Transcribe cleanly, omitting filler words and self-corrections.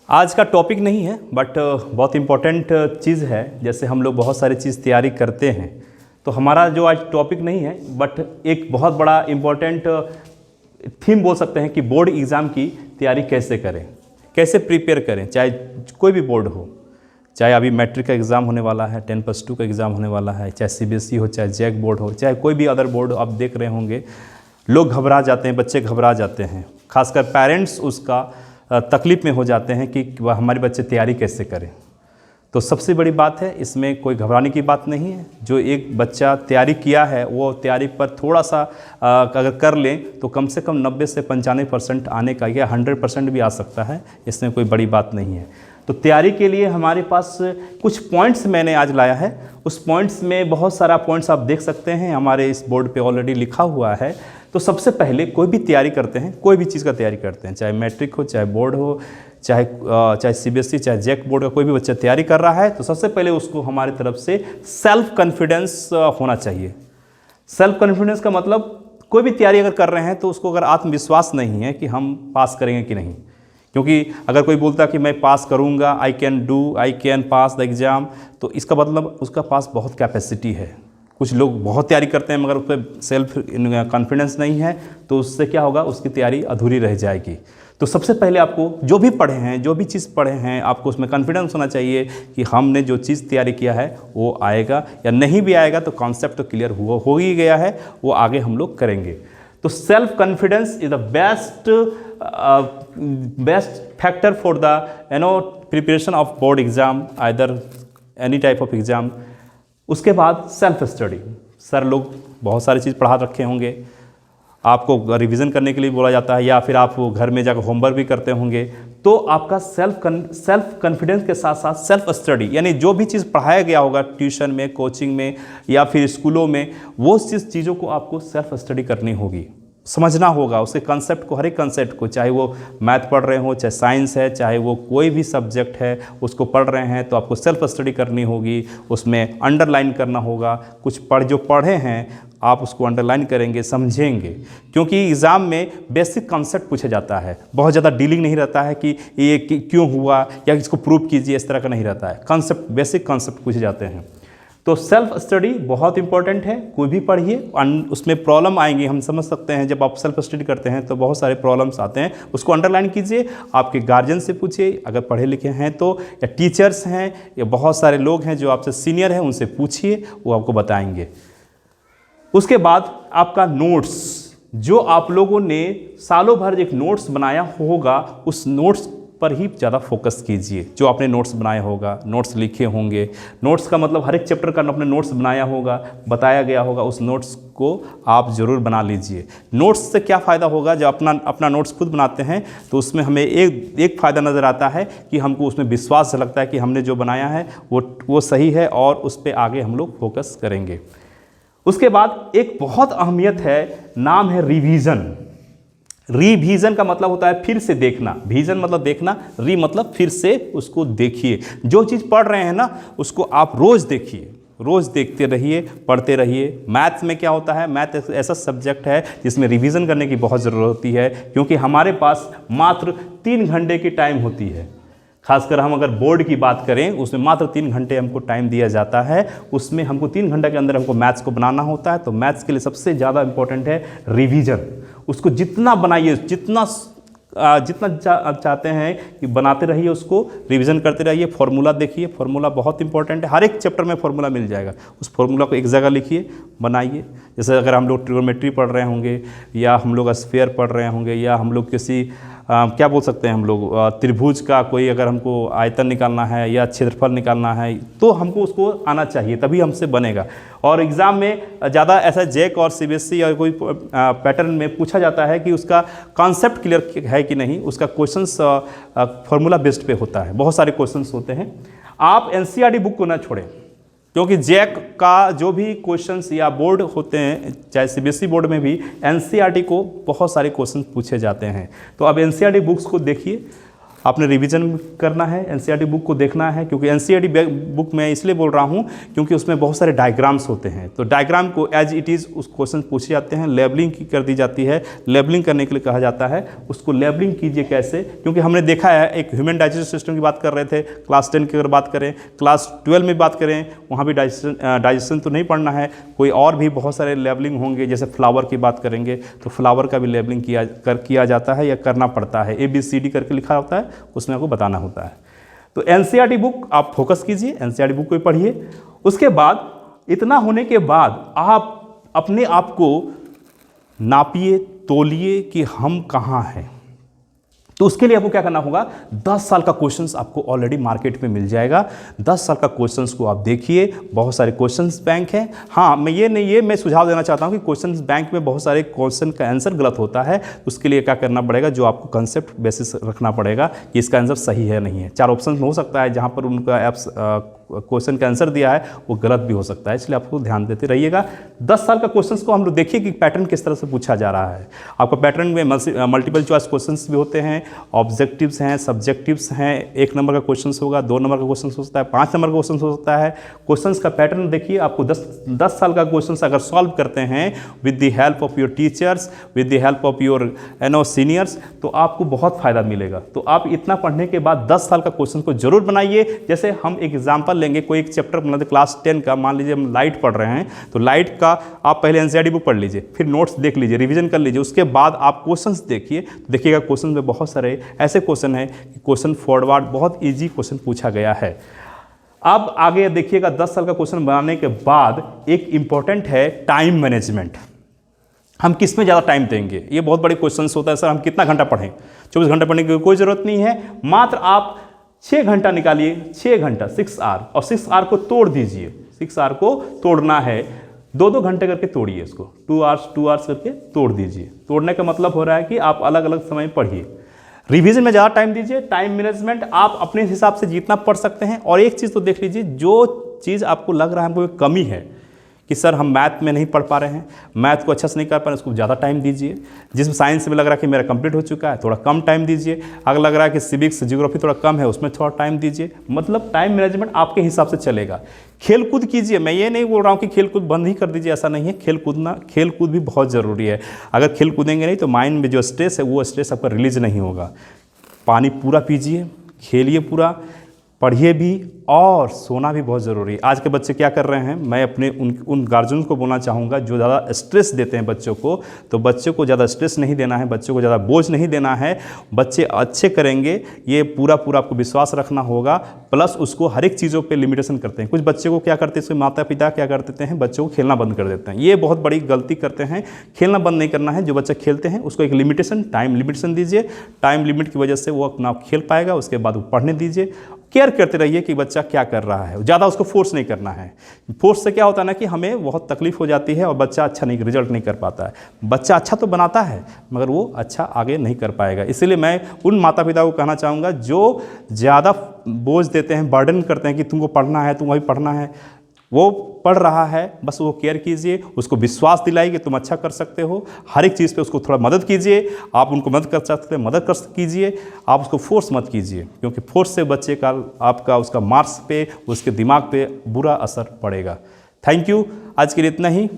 आज का टॉपिक नहीं है बट बहुत इम्पोर्टेंट चीज़ है। जैसे हम लोग बहुत सारी चीज़ तैयारी करते हैं, तो हमारा जो आज टॉपिक नहीं है बट एक बहुत बड़ा इम्पोर्टेंट थीम बोल सकते हैं कि बोर्ड एग्ज़ाम की तैयारी कैसे करें, कैसे प्रिपेयर करें। चाहे कोई भी बोर्ड हो, चाहे अभी मैट्रिक का एग्ज़ाम होने वाला है, 10+2 का एग्ज़ाम होने वाला है, चाहे CBSE हो, चाहे जैक बोर्ड हो, चाहे कोई भी अदर बोर्ड आप देख रहे होंगे, लोग घबरा जाते हैं, बच्चे घबरा जाते हैं। खासकर पेरेंट्स उसका तकलीफ़ में हो जाते हैं कि हमारे बच्चे तैयारी कैसे करें। तो सबसे बड़ी बात है, इसमें कोई घबराने की बात नहीं है। जो एक बच्चा तैयारी किया है वो तैयारी पर थोड़ा सा अगर कर लें तो कम से कम 90 से 95% आने का, या 100% भी आ सकता है। इसमें कोई बड़ी बात नहीं है। तो तैयारी के लिए हमारे पास कुछ पॉइंट्स मैंने आज लाया है। उस पॉइंट्स में बहुत सारा पॉइंट्स आप देख सकते हैं, हमारे इस बोर्ड पे ऑलरेडी लिखा हुआ है। तो सबसे पहले कोई भी तैयारी करते हैं, कोई भी चीज़ का तैयारी करते हैं, चाहे मैट्रिक हो, चाहे बोर्ड हो, चाहे CBSE, चाहे जैक बोर्ड का कोई भी बच्चा तैयारी कर रहा है, तो सबसे पहले उसको हमारी तरफ से सेल्फ कॉन्फिडेंस होना चाहिए। सेल्फ कॉन्फिडेंस का मतलब कोई भी तैयारी अगर कर रहे हैं तो उसको अगर आत्मविश्वास नहीं है कि हम पास करेंगे कि नहीं, क्योंकि अगर कोई बोलता है कि मैं पास करूंगा, I can pass the exam, तो इसका मतलब उसका पास बहुत कैपेसिटी है। कुछ लोग बहुत तैयारी करते हैं मगर उस पर सेल्फ कॉन्फिडेंस नहीं है, तो उससे क्या होगा, उसकी तैयारी अधूरी रह जाएगी। तो सबसे पहले आपको जो भी पढ़े हैं, जो भी चीज़ पढ़े हैं, आपको उसमें कॉन्फिडेंस होना चाहिए कि हमने जो चीज़ तैयारी किया है वो आएगा, या नहीं भी आएगा तो कॉन्सेप्ट तो क्लियर हो ही गया है, वो आगे हम लोग करेंगे। तो self confidence is the best factor for the preparation of board exam, either any type of exam. उसके बाद सेल्फ स्टडी। सर लोग बहुत सारी चीज़ पढ़ा रखे होंगे, आपको रिवीजन करने के लिए बोला जाता है, या फिर आप वो घर में जाकर होमवर्क भी करते होंगे। तो आपका सेल्फ कॉन्फिडेंस के साथ साथ सेल्फ स्टडी, यानी जो भी चीज़ पढ़ाया गया होगा ट्यूशन में, कोचिंग में या फिर स्कूलों में, वो चीज़ों को आपको सेल्फ स्टडी करनी होगी, समझना होगा उसके कंसेप्ट को, हर एक कंसेप्ट को। चाहे वो मैथ पढ़ रहे हो, चाहे साइंस है, चाहे वो कोई भी सब्जेक्ट है उसको पढ़ रहे हैं, तो आपको सेल्फ स्टडी करनी होगी, उसमें अंडरलाइन करना होगा। कुछ जो पढ़े हैं आप उसको अंडरलाइन करेंगे, समझेंगे, क्योंकि एग्ज़ाम में बेसिक कॉन्सेप्ट पूछा जाता है। बहुत ज़्यादा डीलिंग नहीं रहता है कि ये क्यों हुआ या इसको प्रूव कीजिए, इस तरह का नहीं रहता है। कॉन्सेप्ट, बेसिक कॉन्सेप्ट पूछे जाते हैं। तो सेल्फ स्टडी बहुत इंपॉर्टेंट है। कोई भी पढ़िए, उसमें प्रॉब्लम आएंगी, हम समझ सकते हैं। जब आप सेल्फ स्टडी करते हैं तो बहुत सारे प्रॉब्लम्स आते हैं, उसको अंडरलाइन कीजिए, आपके गार्जियन से पूछिए अगर पढ़े लिखे हैं तो, या टीचर्स हैं, या बहुत सारे लोग हैं जो आपसे सीनियर हैं, उनसे पूछिए, वो आपको बताएंगे। उसके बाद आपका नोट्स, जो आप लोगों ने सालों भर एक नोट्स बनाया होगा, उस नोट्स पर ही ज़्यादा फोकस कीजिए। जो आपने नोट्स बनाया होगा, नोट्स लिखे होंगे, नोट्स का मतलब हर एक चैप्टर का आपने नोट्स बनाया होगा, बताया गया होगा, उस नोट्स को आप ज़रूर बना लीजिए। नोट्स से क्या फ़ायदा होगा, जब अपना नोट्स खुद बनाते हैं तो उसमें हमें एक फ़ायदा नज़र आता है कि हमको उसमें विश्वास लगता है कि हमने जो बनाया है वो सही है, और उस पर आगे हम लोग फोकस करेंगे। उसके बाद एक बहुत अहमियत है, नाम है रिवीजन। रिवीजन का मतलब होता है फिर से देखना। विजन मतलब देखना, री मतलब फिर से उसको देखिए। जो चीज़ पढ़ रहे हैं ना, उसको आप रोज़ देखिए, रोज़ देखते रहिए, पढ़ते रहिए। मैथ्स में क्या होता है, मैथ एक ऐसा सब्जेक्ट है जिसमें रिवीजन करने की बहुत ज़रूरत होती है, क्योंकि हमारे पास मात्र 3 घंटे की टाइम होती है। खासकर हम अगर बोर्ड की बात करें, उसमें मात्र 3 घंटे हमको टाइम दिया जाता है। उसमें हमको 3 घंटे के अंदर हमको मैथ्स को बनाना होता है। तो मैथ्स के लिए सबसे ज़्यादा इंपॉर्टेंट है रिवीजन। उसको जितना बनाइए, जितना चाहते हैं कि बनाते रहिए, उसको रिवीजन करते रहिए। फार्मूला देखिए, फार्मूला बहुत इंपॉर्टेंट है, हर एक चैप्टर में फार्मूला मिल जाएगा। उस फार्मूला को एक जगह लिखिए, बनाइए। जैसे अगर हम लोग ट्रिग्नोमेट्री पढ़ रहे होंगे, या हम लोग स्फीयर पढ़ रहे होंगे, या हम लोग किसी क्या बोल सकते हैं, हम लोग त्रिभुज का कोई अगर हमको आयतन निकालना है या क्षेत्रफल निकालना है, तो हमको उसको आना चाहिए, तभी हमसे बनेगा। और एग्ज़ाम में ज़्यादा ऐसा जैक और CBSE या कोई पैटर्न में पूछा जाता है कि उसका कॉन्सेप्ट क्लियर है कि नहीं। उसका क्वेश्चंस फार्मूला बेस्ड पे होता है, बहुत सारे क्वेश्चंस होते हैं। आप NCERT बुक को ना छोड़ें, क्योंकि जैक का जो भी क्वेश्चंस या बोर्ड होते हैं, चाहे CBSE बोर्ड में भी NCERT को बहुत सारे क्वेश्चन पूछे जाते हैं। तो अब NCERT बुक्स को देखिए, आपने रिवीजन करना है, एनसीईआरटी बुक को देखना है, क्योंकि एनसीईआरटी बुक मैं इसलिए बोल रहा हूँ क्योंकि उसमें बहुत सारे डायग्राम्स होते हैं। तो डायग्राम को एज इट इज़ उस क्वेश्चन पूछे जाते हैं, लेबलिंग की कर दी जाती है, लेबलिंग करने के लिए कहा जाता है। उसको लेबलिंग कीजिए कैसे, क्योंकि हमने देखा है एक ह्यूमन डाइजेस्टिव सिस्टम की बात कर रहे थे, क्लास 10 की अगर बात करें, क्लास 12 में बात करें, वहाँ भी डाइजेशन तो नहीं पढ़ना है, कोई और भी बहुत सारे लेबलिंग होंगे। जैसे फ्लावर की बात करेंगे तो फ्लावर का भी लेबलिंग किया जाता है या करना पड़ता है, ABCD करके लिखा होता है, उसमें आपको बताना होता है। तो एनसीईआरटी बुक आप फोकस कीजिए, एनसीईआरटी बुक को पढ़िए। उसके बाद इतना होने के बाद आप अपने आप को नापिए, तोलिए कि हम कहाँ हैं। तो उसके लिए आपको क्या करना होगा, 10 साल का क्वेश्चंस आपको ऑलरेडी मार्केट में मिल जाएगा। 10 साल का क्वेश्चंस को आप देखिए, बहुत सारे क्वेश्चंस बैंक हैं। हाँ, मैं सुझाव देना चाहता हूँ कि क्वेश्चंस बैंक में बहुत सारे क्वेश्चन का आंसर गलत होता है। उसके लिए क्या करना पड़ेगा, जो आपको कंसेप्ट बेसिस रखना पड़ेगा कि इसका आंसर सही है नहीं है। 4 ऑप्शन हो सकता है, जहाँ पर उनका एप्स क्वेश्चन का आंसर दिया है वो गलत भी हो सकता है, इसलिए आपको ध्यान देते रहिएगा। 10 साल का क्वेश्चंस को हम लोग देखिए कि पैटर्न किस तरह से पूछा जा रहा है। आपका पैटर्न में मल्टीपल चॉइस क्वेश्चंस भी होते हैं, ऑब्जेक्टिव्स हैं, सब्जेक्टिव्स हैं। 1 नंबर का क्वेश्चन होगा, 2 नंबर का क्वेश्चन हो सकता है, 5 नंबर का क्वेश्चन हो सकता है। क्वेश्चंस का पैटर्न देखिए, आपको 10 साल का क्वेश्चन अगर सॉल्व करते हैं with the help of your teachers, with the help of your seniors, तो आपको बहुत फायदा मिलेगा। तो आप इतना पढ़ने के बाद 10 साल का क्वेश्चन को जरूर बनाइए। जैसे हम एक एग्जाम्पल लेंगे, कोई एक चैप्टर मतलब क्लास 10 का, मान लीजिए हम लाइट पढ़ रहे हैं, तो लाइट का आप पहले एनसीईआरटी बुक पढ़ लीजिए, फिर नोट्स देख लीजिए, रिवीजन कर लीजिए, उसके बाद आप क्वेश्चंस देखिए। तो देखिएगा क्वेश्चन में बहुत सारे ऐसे क्वेश्चन हैं कि क्वेश्चन फॉरवर्ड बहुत ईजी क्वेश्चन पूछा गया है। अब आगे देखिएगा, 10 साल का क्वेश्चन बनाने के बाद एक इंपॉर्टेंट है टाइम मैनेजमेंट। हम किस में ज़्यादा टाइम देंगे, ये बहुत बड़े क्वेश्चन होता है। सर हम कितना घंटा पढ़ें, 24 घंटा पढ़ने की कोई ज़रूरत नहीं है, मात्र आप 6 घंटा निकालिए, 6 घंटा 6 आवर, और 6 आवर को तोड़ दीजिए। 6 आवर को तोड़ना है, 2-2 घंटे करके तोड़िए इसको, 2 आवर्स करके तोड़ दीजिए। तोड़ने का मतलब हो रहा है कि आप अलग अलग समय पढ़िए। रिवीजन में ज़्यादा टाइम दीजिए। टाइम मैनेजमेंट आप अपने हिसाब से जितना पढ़ सकते हैं। और एक चीज़ तो देख लीजिए, जो चीज़ आपको लग रहा है हमको कमी है कि सर हम मैथ में नहीं पढ़ पा रहे हैं, मैथ को अच्छा से नहीं कर पा रहे हैं, उसको ज़्यादा टाइम दीजिए। जिसमें साइंस में लग रहा है कि मेरा कंप्लीट हो चुका है, थोड़ा कम टाइम दीजिए। अगर लग रहा है कि सिविक्स ज्योग्राफी थोड़ा कम है, उसमें थोड़ा टाइम दीजिए। मतलब टाइम मैनेजमेंट आपके हिसाब से चलेगा। खेलकूद कीजिए, मैं ये नहीं बोल रहा हूँ कि खेलकूद बंद ही कर दीजिए, ऐसा नहीं है। खेलकूद भी बहुत ज़रूरी है। अगर खेल कूदेंगे नहीं तो माइंड में जो स्ट्रेस है वो स्ट्रेस आपका रिलीज नहीं होगा। पानी पूरा पीजिए, खेलिए पूरा, पढ़िए भी, और सोना भी बहुत ज़रूरी है। आज के बच्चे क्या कर रहे हैं, मैं अपने उन गार्जियन को बोलना चाहूँगा जो ज़्यादा स्ट्रेस देते हैं बच्चों को, तो बच्चों को ज़्यादा स्ट्रेस नहीं देना है, बच्चों को ज़्यादा बोझ नहीं देना है। बच्चे अच्छे करेंगे, ये पूरा आपको विश्वास रखना होगा। प्लस उसको हर एक चीज़ों पे लिमिटेशन करते हैं। कुछ बच्चे को क्या करते हैं, उसके माता पिता क्या कर देते हैं, बच्चों को खेलना बंद कर देते हैं। ये बहुत बड़ी गलती करते हैं। खेलना बंद नहीं करना है। जो बच्चा खेलते हैं उसको एक लिमिटेशन, टाइम लिमिटेशन दीजिए। टाइम लिमिट की वजह से वो अपना खेल पाएगा, उसके बाद वो पढ़ने दीजिए। केयर करते रहिए कि बच्चा क्या कर रहा है, ज़्यादा उसको फोर्स नहीं करना है। फोर्स से क्या होता है ना कि हमें बहुत तकलीफ हो जाती है और बच्चा अच्छा नहीं, रिजल्ट नहीं कर पाता है। बच्चा अच्छा तो बनाता है मगर वो अच्छा आगे नहीं कर पाएगा। इसीलिए मैं उन माता पिता को कहना चाहूँगा जो ज़्यादा बोझ देते हैं, बर्डन करते हैं कि तुमको पढ़ना है, तुम वही पढ़ना है, वो पढ़ रहा है, बस वो केयर कीजिए, उसको विश्वास दिलाइए कि तुम अच्छा कर सकते हो। हर एक चीज़ पे उसको थोड़ा मदद कीजिए। आप उनको मदद कर सकते हैं, मदद कर कीजिए। आप उसको फोर्स मत कीजिए, क्योंकि फोर्स से बच्चे का आपका उसका मार्क्स पे, उसके दिमाग पे बुरा असर पड़ेगा। Thank you. आज के लिए इतना ही।